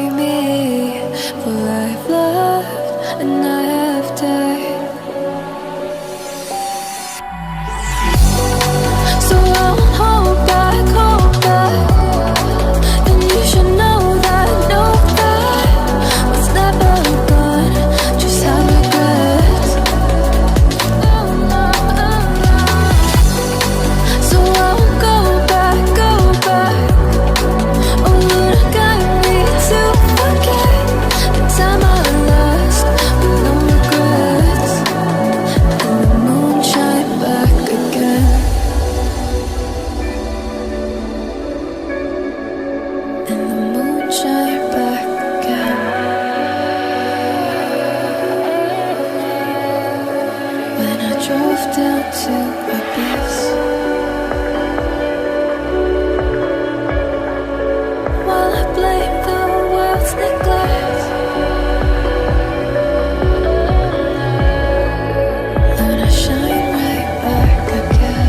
carry me, for I've loved and I have died. So I won't hold back, hold back. And you should know that what's never gone just have regrets. Oh no, oh no. So I won't go back, go back. Oh, you got me to forget the time I lost with no regrets. And the moon shine back again. And the moon shine back again. When I drove down to abyss, while I blame the world's neglect, then I shine right back again.